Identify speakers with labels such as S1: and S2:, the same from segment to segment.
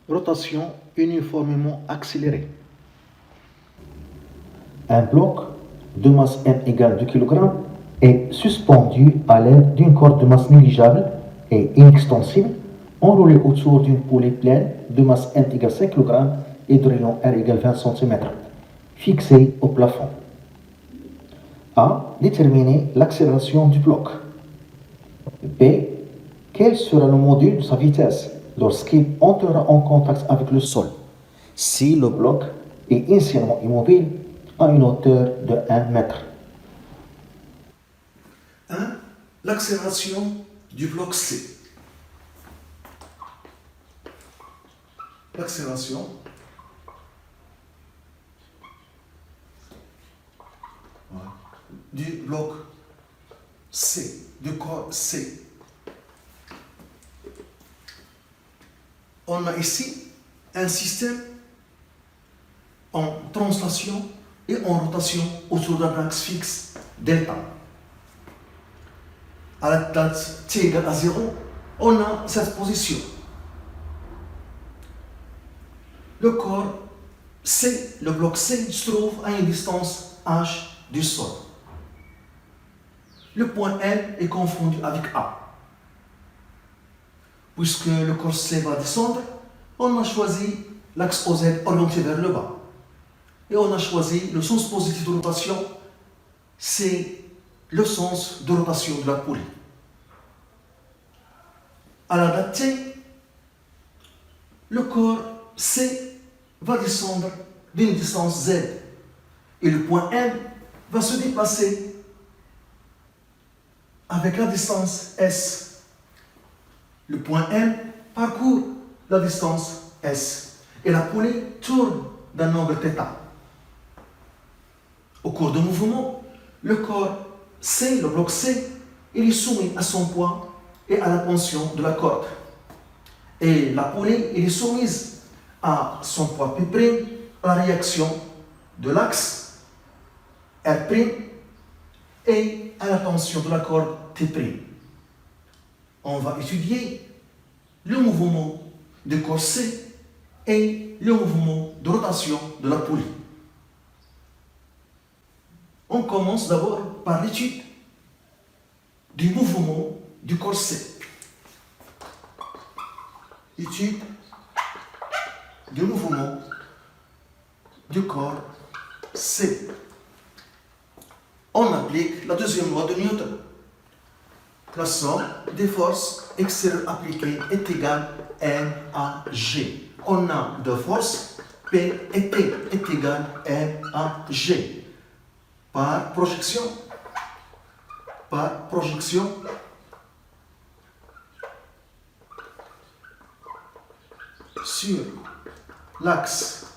S1: Rotation uniformément accélérée. Un bloc de masse M égale 2 kg est suspendu à l'aide d'une corde de masse négligeable et inextensible enroulée autour d'une poulie pleine de masse M égale 5 kg et de rayon R égale 20 cm, fixée au plafond. A. Déterminer l'accélération du bloc. B. Quel sera le module de sa vitesse lorsqu'il entrera en contact avec le sol si le bloc est initialement immobile à une hauteur de 1 mètre.
S2: 1. L'accélération du bloc C. L'accélération du bloc C, du corps C. On a ici un système en translation et en rotation autour d'un axe fixe delta. À la date t égale à 0, on a cette position. Le corps C, le bloc C, se trouve à une distance h du sol. Le point L est confondu avec A. Puisque le corps C va descendre, on a choisi l'axe OZ orienté vers le bas. Et on a choisi le sens positif de rotation, c'est le sens de rotation de la poulie. À la date T, le corps C va descendre d'une distance Z et le point M va se déplacer avec la distance S. Le point M parcourt la distance S et la poulie tourne d'un angle θ. Au cours du mouvement, le corps C, le bloc C, il est soumis à son poids et à la tension de la corde. Et la poulie il est soumise à son poids P', à la réaction de l'axe R' et à la tension de la corde T'. On va étudier le mouvement du corps C et le mouvement de rotation de la poulie. On commence d'abord par l'étude du mouvement du corps C. Étude du mouvement du corps C. On applique la deuxième loi de Newton. La somme des forces extérieures appliquées est égale à M à G. On a deux forces, P et T est égal à M à G. Par projection, sur l'axe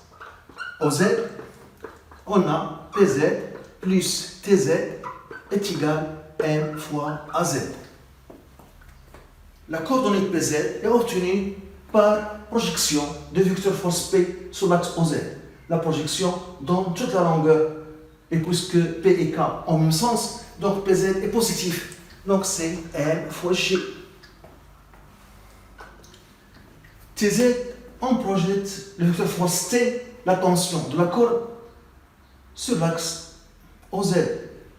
S2: OZ, on a PZ plus TZ est égal à M fois AZ. La coordonnée PZ est obtenue par projection de vecteur force P sur l'axe OZ. La projection donne toute la longueur. Et puisque P et K ont le même sens, donc PZ est positif. Donc c'est M fois G. TZ, on projette le vecteur force T, la tension de la corde, sur l'axe OZ.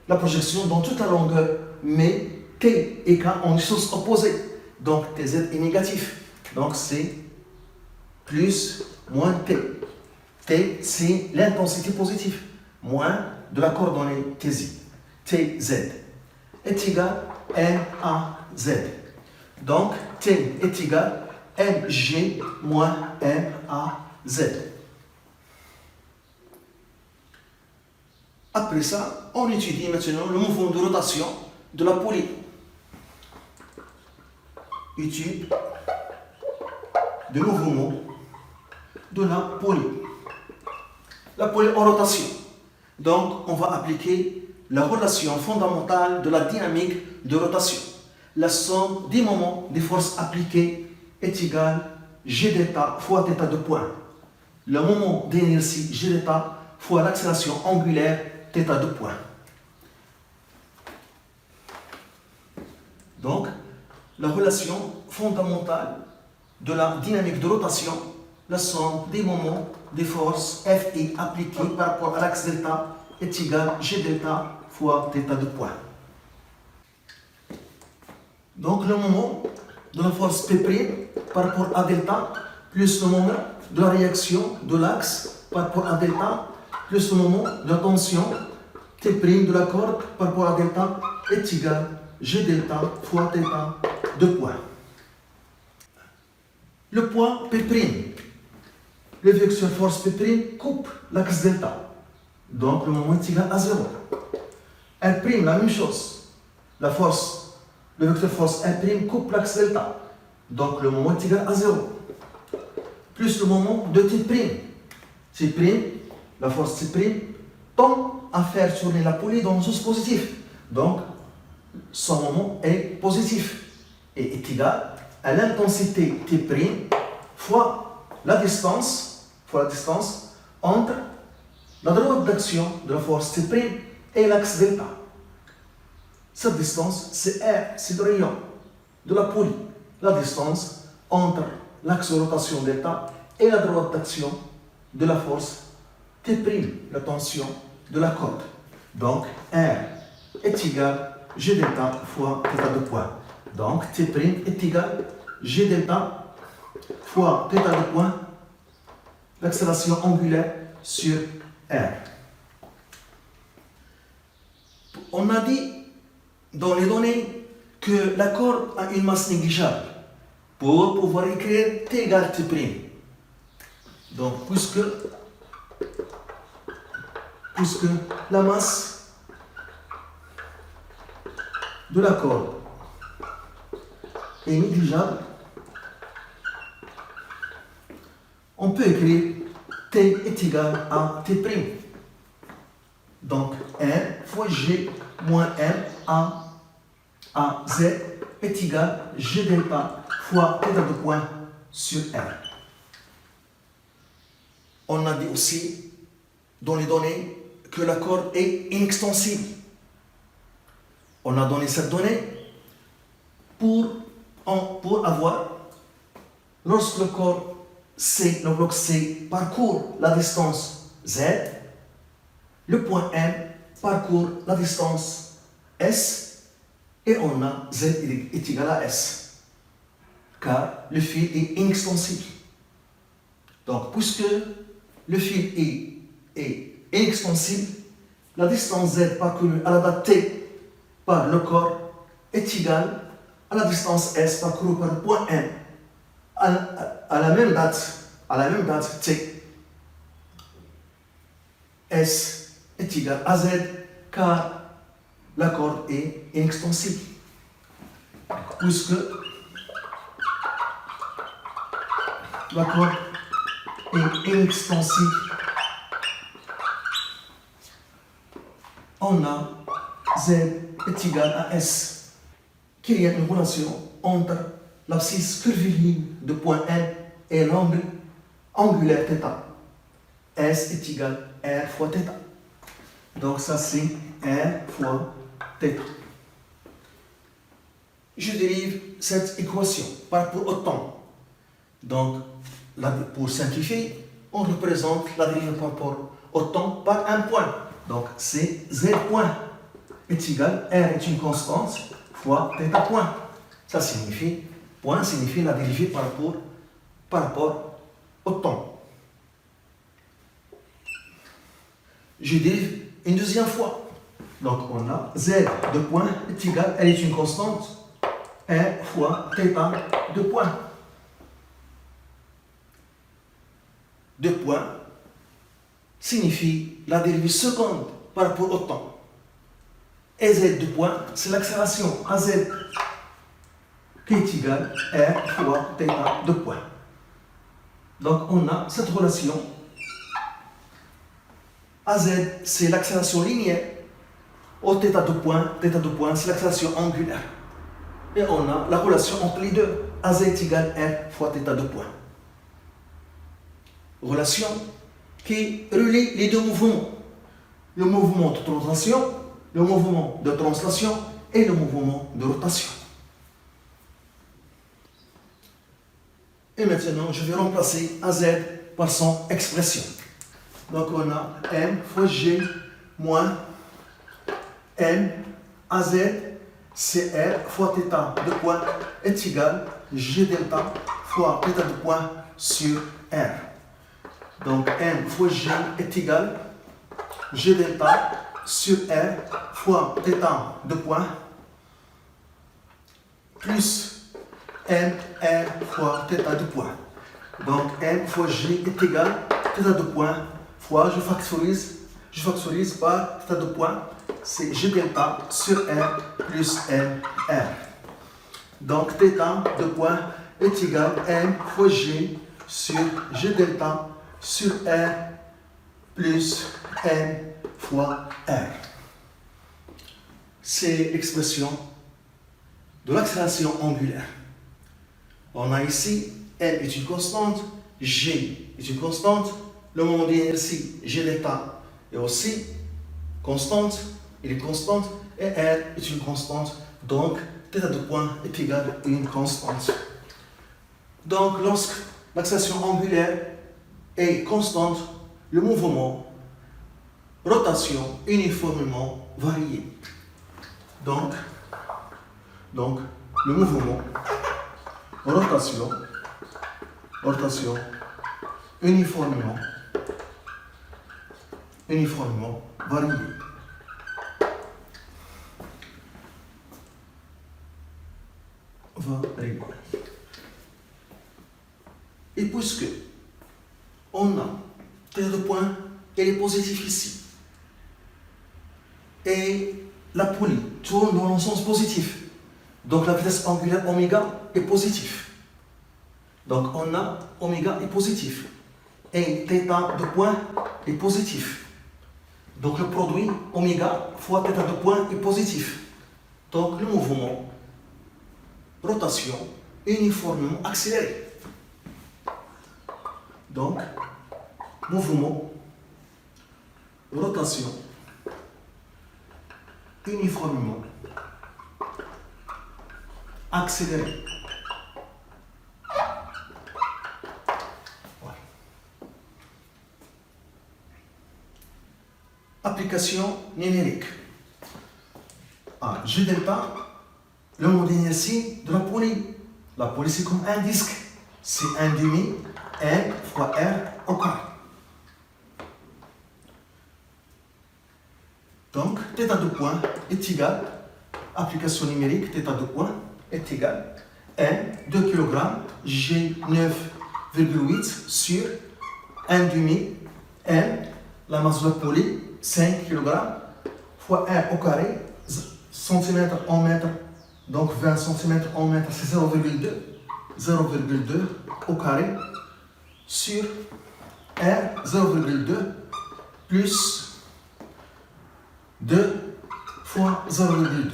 S2: La projection donne toute la longueur, mais T et K ont une sens opposée. Donc TZ est négatif. Donc c'est plus moins T. T, c'est l'intensité positive. Moins de la coordonnée TZ est égal à M à Z. Donc T est égal à MG moins M à Z. Après ça, on étudie maintenant le mouvement de rotation de la poulie. Étude du mouvement de la poulie. La poulie en rotation. Donc, on va appliquer la relation fondamentale de la dynamique de rotation. La somme des moments des forces appliquées est égale à G d'état fois θ de point. Le moment d'inertie G d'état fois l'accélération angulaire θ de point. Donc, la relation fondamentale de la dynamique de rotation la somme des moments des forces Fi appliquées par rapport à l'axe delta est égale G delta fois θ de point. Donc le moment de la force P' par rapport à delta plus le moment de la réaction de l'axe par rapport à delta plus le moment de la tension T' de la corde par rapport à delta est égal G delta fois θ de point. Le point P', le vecteur force P' coupe l'axe delta. Donc le moment est égal à 0. R', la même chose. La force, le vecteur force R' coupe l'axe delta. Donc le moment est égal à 0. Plus le moment de T'. T', la force T' tend à faire tourner la poulie dans le sens positif. Donc son moment est positif et est égal à l'intensité T' fois la distance entre la droite d'action de la force T' et l'axe delta. Cette distance, c'est R, c'est le rayon de la poulie. La distance entre l'axe de rotation delta et la droite d'action de la force T', la tension de la corde. Donc, R est égal G delta fois θ de point. Donc, T' est égal G delta fois θ de point, l'accélération angulaire sur R. On a dit dans les données que la corde a une masse négligeable pour pouvoir écrire T égale T'. Donc, puisque la masse de la corde est négligeable, on peut écrire T est égal à T'. Donc, R fois G moins M à Z est égal G delta fois θ de point sur R. On a dit aussi dans les données que la corde est inextensible. On a donné cette donnée pour avoir, lorsque le corps C, le bloc C, parcourt la distance Z, le point M parcourt la distance S et on a Z est égal à S, car le fil est inextensible. Donc, puisque le fil est inextensible, la distance Z parcourue à la date T par le corps est égale à la distance S parcourue par le point M à la même date T. S est égal à Z car la corde est inextensible. Puisque la corde est inextensible, on a Z est égal à S, qu'il y a une relation entre l'abscisse curviligne de point M et l'angle angulaire θ. S est égal à R fois θ. Donc ça c'est R fois θ. Je dérive cette équation par rapport au temps. Donc, pour simplifier, on représente la dérive par rapport au temps par un point. Donc, c'est Z point est égal, R est une constante, fois θ point. Ça signifie, point signifie la dérivée par rapport au temps. Je dérive une deuxième fois. Donc, on a Z de point est égal, elle est une constante, R fois θ de point. De point signifie la dérivée seconde par rapport au temps. Et Z de point, c'est l'accélération AZ qui est égale R fois θ de point. Donc on a cette relation. AZ, c'est l'accélération linéaire. Au θ de point, c'est l'accélération angulaire. Et on a la relation entre les deux. AZ est égal R fois θ de point. Relation qui relie les deux mouvements. Le mouvement de translation, le mouvement de translation et le mouvement de rotation. Et maintenant, je vais remplacer AZ par son expression. Donc, on a M fois G moins M AZ CR fois θ de point est égal G delta fois θ de point sur R. Donc, M fois G est égal G delta sur R fois θ de point plus M R fois θ de point. Donc, M fois G est égal θ de point fois, je factorise par θ de point, c'est G delta sur R plus M R. Donc, θ de point est égal M fois G sur G delta sur R plus M fois R. C'est l'expression de l'accélération angulaire. On a ici M est une constante, G est une constante, le moment d'inertie G delta est aussi constante, il est constante, et R est une constante, donc θ de point est égal à une constante. Donc lorsque l'accélération angulaire est constante, le mouvement, rotation uniformément variée. Donc le mouvement, rotation uniformément variée. Et puisque on a θ de point, elle est positive ici, et la poulie tourne dans le sens positif, donc la vitesse angulaire oméga est positive. Donc on a oméga est positif et θ de point est positif. Donc le produit oméga fois θ de point est positif. Donc le mouvement, rotation uniformément accéléré. Donc mouvement, rotation uniformément accéléré. Voilà. Application numérique. G delta, le moment d'inertie de la poulie. La poulie, c'est comme un disque. C'est un demi M fois R au carré. Donc, θ de point est égal, application numérique, θ de point est égal M 2 kg G 9,8 sur 1 demi M, la masse de la poulie, 5 kg fois R au carré, cm en mètre, donc 20 cm en mètre, c'est 0,2 au carré sur R 0,2 plus 2 fois 0,2.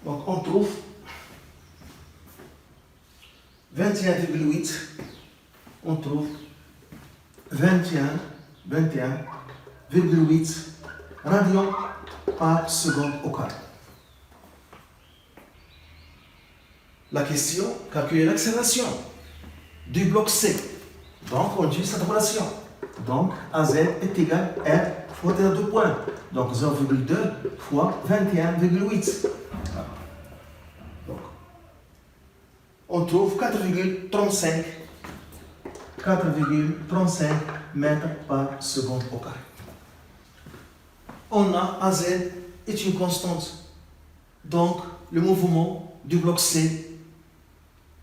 S2: Donc on trouve 21,8. On trouve 21,8 radians par seconde au carré. La question, calculer l'accélération du bloc C. Donc on utilise cette relation. Donc AZ est égal à R fois θ de point. Donc 0,2 fois 21,8. Donc on trouve 4,35 mètres par seconde au carré. On a AZ est une constante. Donc le mouvement du bloc C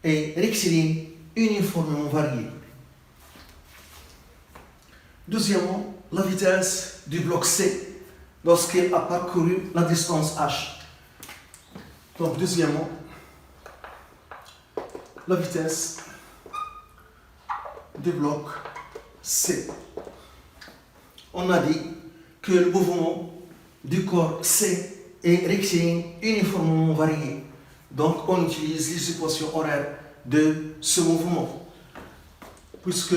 S2: est rectiligne uniformément varié. Deuxièmement, la vitesse du bloc C lorsqu'il a parcouru la distance h. Donc, deuxièmement, la vitesse du bloc C. On a dit que le mouvement du corps C est rectiligne uniformément varié. Donc, on utilise les équations horaires de ce mouvement, puisque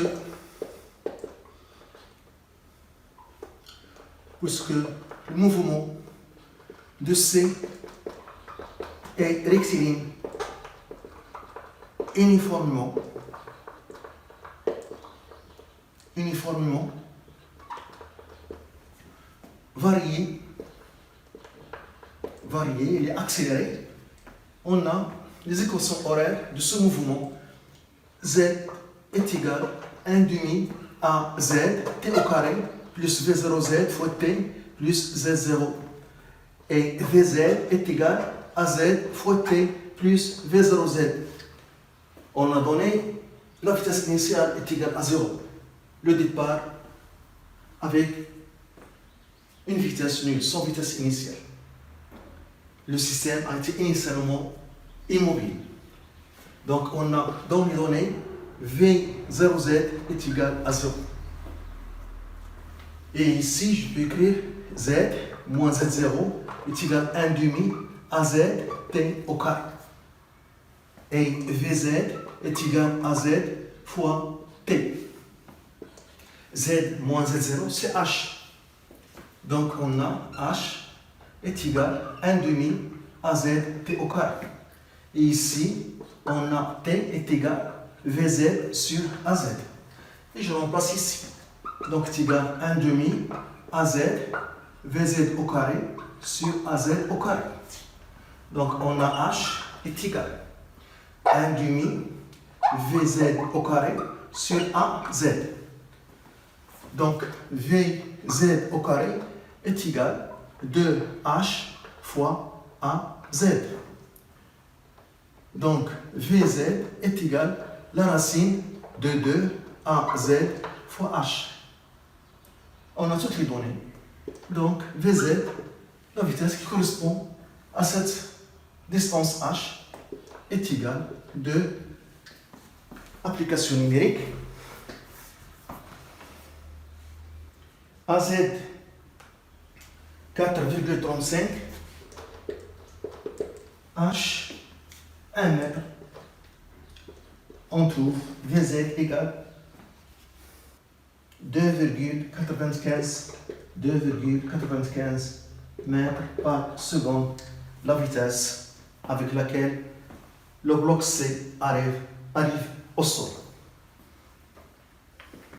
S2: le mouvement de C est rectiligne uniformément varié, il est accéléré, on a les équations horaires de ce mouvement. Z est égal à 1 demi à Z, t au carré, plus V0Z fois t, plus Z0. Et Vz est égal à Z fois t, plus V0Z. On a donné la vitesse initiale est égale à 0. Le départ avec une vitesse nulle, sans vitesse initiale. Le système a été initialement immobile. Donc on a dans les données V0Z est égal à 0. Et ici, je peux écrire Z moins Z0 est égal à 1 demi à Z t au carré. Et Vz est égal à Z fois t. Z moins Z0, c'est H. Donc on a H est égal à 1 demi à Z t au carré. Et ici, on a t est égal à Vz sur Az. Et je remplace ici. Donc c'est égal à 1 demi Az, Vz au carré sur Az au carré. Donc on a H est égal à 1 demi Vz au carré sur Az. Donc Vz au carré est égal à 2H fois Az. Donc Vz est égal à la racine de 2Az fois H. On a toutes les données. Donc Vz, la vitesse qui correspond à cette distance H, est égale à 2 application numérique. Az 4,35, H 1 mètre. On trouve Vz égale 2,95 mètres par seconde, la vitesse avec laquelle le bloc C arrive au sol.